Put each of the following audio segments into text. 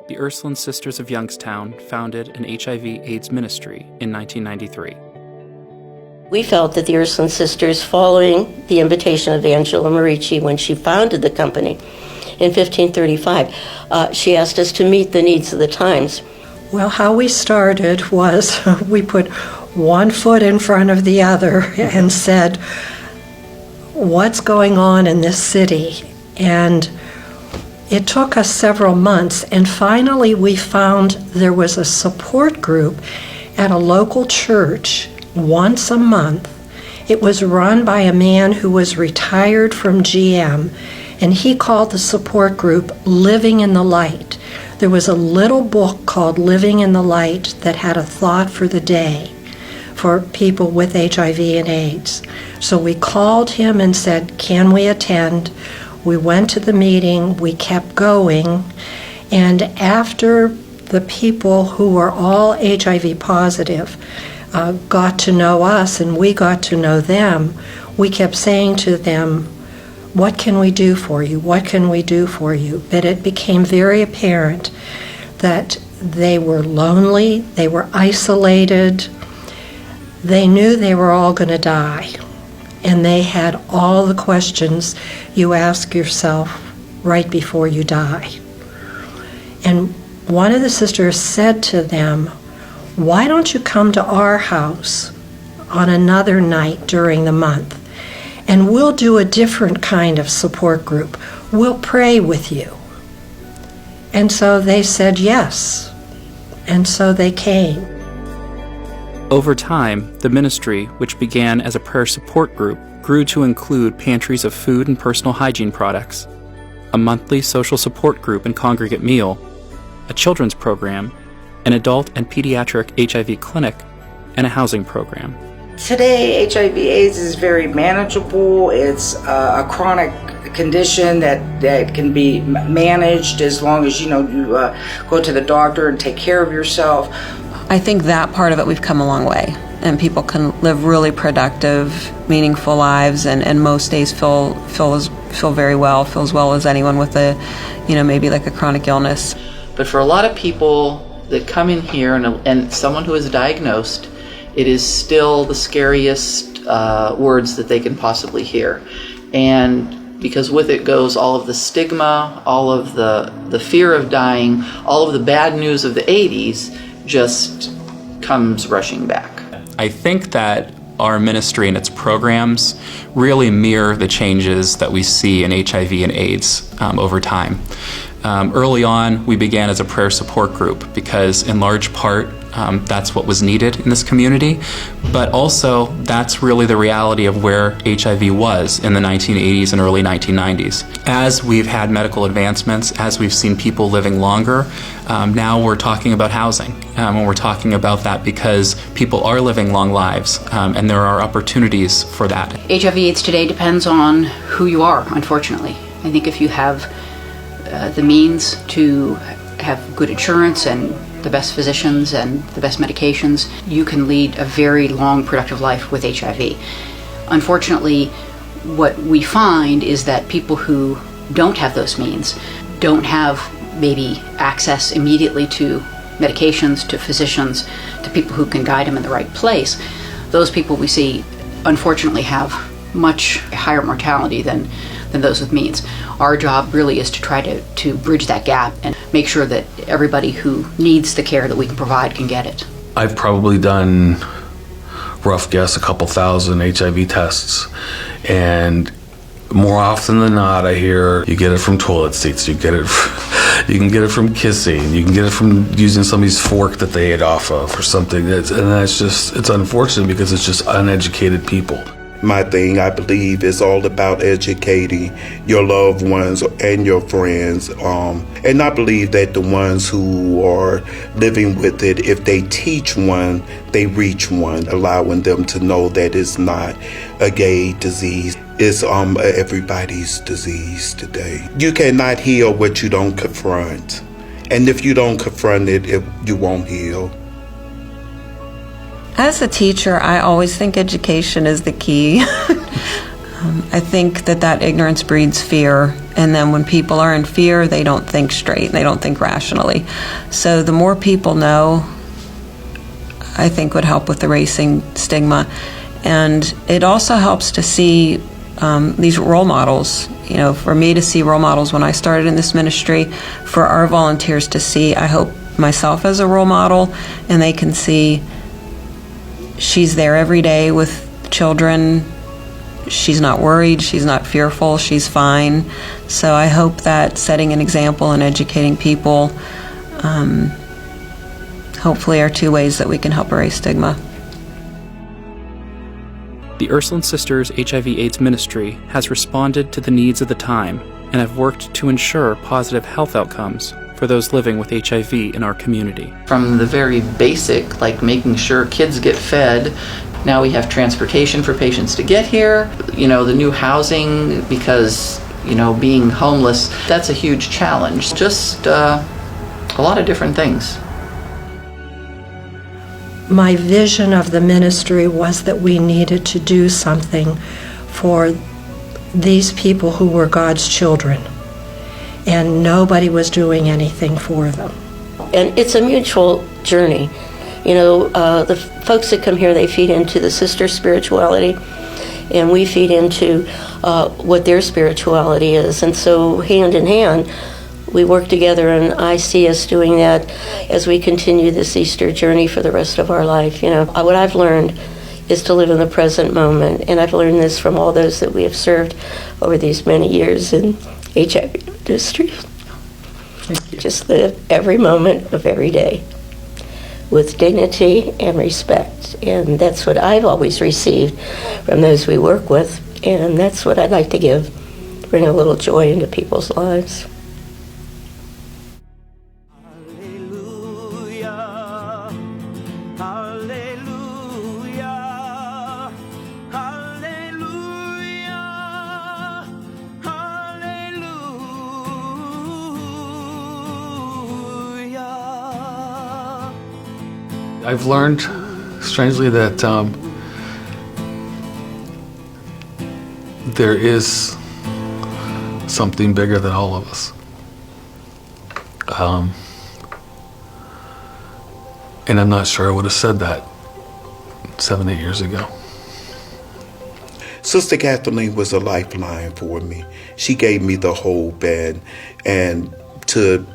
the Ursuline Sisters of Youngstown founded an HIV/AIDS ministry in 1993. We felt that the Ursuline Sisters, following the invitation of Angela Merici when she founded the company in 1535, she asked us to meet the needs of the times. Well, how we started was we put one foot in front of the other and said, what's going on in this city? And it took us several months, and finally we found there was a support group at a local church once a month. It was run by a man who was retired from GM, and he called the support group Living in the Light. There was a little book called Living in the Light that had a thought for the day for people with HIV and AIDS. So we called him and said, can we attend? We went to the meeting, we kept going, and after the people who were all HIV positive got to know us and we got to know them, we kept saying to them, what can we do for you? What can we do for you? But it became very apparent that they were lonely, they were isolated, they knew they were all going to die. And they had all the questions you ask yourself right before you die. And one of the sisters said to them, why don't you come to our house on another night during the month, and we'll do a different kind of support group. We'll pray with you. And so they said yes, and so they came. Over time, the ministry, which began as a prayer support group, grew to include pantries of food and personal hygiene products, a monthly social support group and congregate meal, a children's program, an adult and pediatric HIV clinic, and a housing program. Today, HIV/AIDS is very manageable. It's a chronic condition that can be managed as long as you go to the doctor and take care of yourself. I think that part of it we've come a long way, and people can live really productive, meaningful lives, and most days feel very well, feel as well as anyone with maybe like a chronic illness. But for a lot of people that come in here and someone who is diagnosed, it is still the scariest words that they can possibly hear. And because with it goes all of the stigma, all of the fear of dying, all of the bad news of the 80s just comes rushing back. I think that our ministry and its programs really mirror the changes that we see in HIV and AIDS over time. Early on, we began as a prayer support group because in large part, that's what was needed in this community, but also that's really the reality of where HIV was in the 1980s and early 1990s. As we've had medical advancements, as we've seen people living longer, now we're talking about housing, and we're talking about that because people are living long lives, and there are opportunities for that. HIV/AIDS today depends on who you are, unfortunately. I think if you have the means to have good insurance and the best physicians and the best medications, you can lead a very long, productive life with HIV. Unfortunately, what we find is that people who don't have those means, don't have maybe access immediately to medications, to physicians, to people who can guide them in the right place, those people we see unfortunately have much higher mortality than those with means. Our job really is to try to bridge that gap and make sure that everybody who needs the care that we can provide can get it. I've probably done, rough guess, a couple thousand HIV tests, and more often than not I hear you get it from toilet seats, you can get it from kissing, you can get it from using somebody's fork that they ate off of or something. It's unfortunate because it's just uneducated people. My thing, I believe, is all about educating your loved ones and your friends. And I believe that the ones who are living with it, if they teach one, they reach one, allowing them to know that it's not a gay disease. It's everybody's disease today. You cannot heal what you don't confront. And if you don't confront it, you won't heal. As a teacher, I always think education is the key. I think that ignorance breeds fear, and then when people are in fear, they don't think straight, they don't think rationally. So the more people know, I think would help with erasing stigma. And it also helps to see these role models. You know, for me to see role models when I started in this ministry, for our volunteers to see, I hope, myself as a role model, and they can see she's there every day with children. She's not worried, she's not fearful, she's fine. So I hope that setting an example and educating people hopefully are two ways that we can help erase stigma. The Ursuline Sisters HIV/AIDS ministry has responded to the needs of the time and have worked to ensure positive health outcomes for those living with HIV in our community. From the very basic, like making sure kids get fed, now we have transportation for patients to get here, you know, the new housing, because, you know, being homeless, that's a huge challenge. Just a lot of different things. My vision of the ministry was that we needed to do something for these people who were God's children, and nobody was doing anything for them. And it's a mutual journey. You know, the folks that come here, they feed into the sister spirituality, and we feed into what their spirituality is. And so hand in hand, we work together, and I see us doing that as we continue this Easter journey for the rest of our life. You know, what I've learned is to live in the present moment, and I've learned this from all those that we have served over these many years in HIV ministry. Just live every moment of every day with dignity and respect, and that's what I've always received from those we work with, and that's what I'd like to give, bring a little joy into people's lives. I've learned, strangely, that there is something bigger than all of us. And I'm not sure I would have said that 7, 8 years ago. Sister Kathleen was a lifeline for me. She gave me the hope and to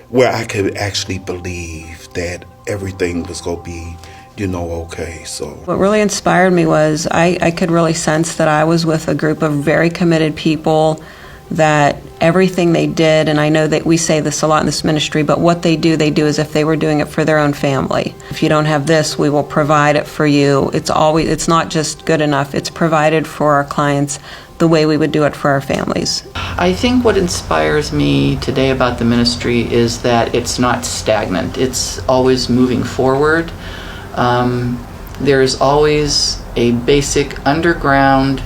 where I could actually believe that everything was going to be, you know, okay. So what really inspired me was I could really sense that I was with a group of very committed people, that everything they did, and I know that we say this a lot in this ministry, but what they do as if they were doing it for their own family. If you don't have this, we will provide it for you. It's not just good enough, it's provided for our clients the way we would do it for our families. I think what inspires me today about the ministry is that it's not stagnant. It's always moving forward. There's always a basic underground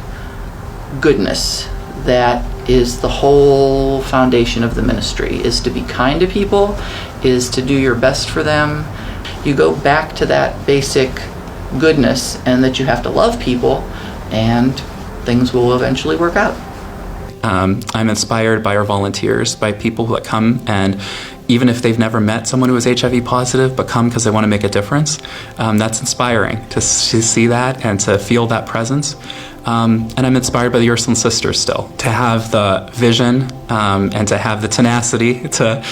goodness that is the whole foundation of the ministry, is to be kind to people, is to do your best for them. You go back to that basic goodness, and that you have to love people, and things will eventually work out. I'm inspired by our volunteers, by people that come, and even if they've never met someone who is HIV positive, but come because they want to make a difference, that's inspiring to see that and to feel that presence. And I'm inspired by the Ursuline Sisters still, to have the vision and to have the tenacity to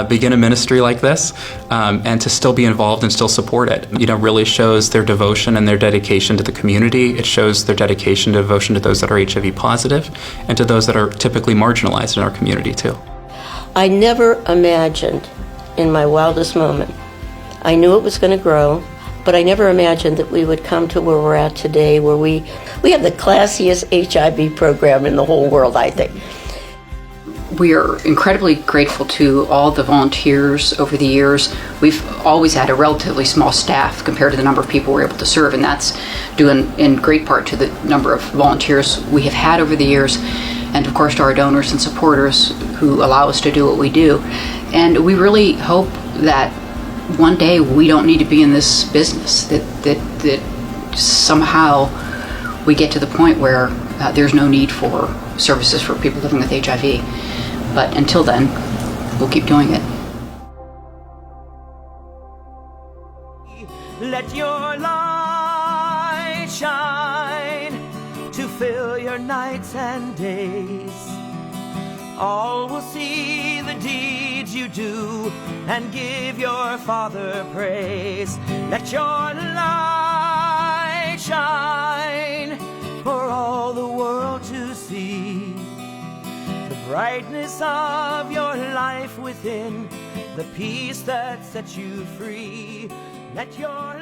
begin a ministry like this, and to still be involved and still support it. You know, really shows their devotion and their dedication to the community. It shows their dedication and devotion to those that are HIV positive and to those that are typically marginalized in our community too. I never imagined in my wildest moment, I knew it was going to grow, but I never imagined that we would come to where we're at today, where we have the classiest HIV program in the whole world, I think. We are incredibly grateful to all the volunteers over the years. We've always had a relatively small staff compared to the number of people we're able to serve, and that's due in great part to the number of volunteers we have had over the years, and of course to our donors and supporters who allow us to do what we do. And we really hope that one day we don't need to be in this business, that somehow we get to the point where there's no need for services for people living with HIV. But until then, we'll keep doing it. Let your light shine to fill your nights and days. All will see the deeds you do and give your Father praise. Let your light shine for all the world to see. The brightness of your life within, the peace that sets you free. Let your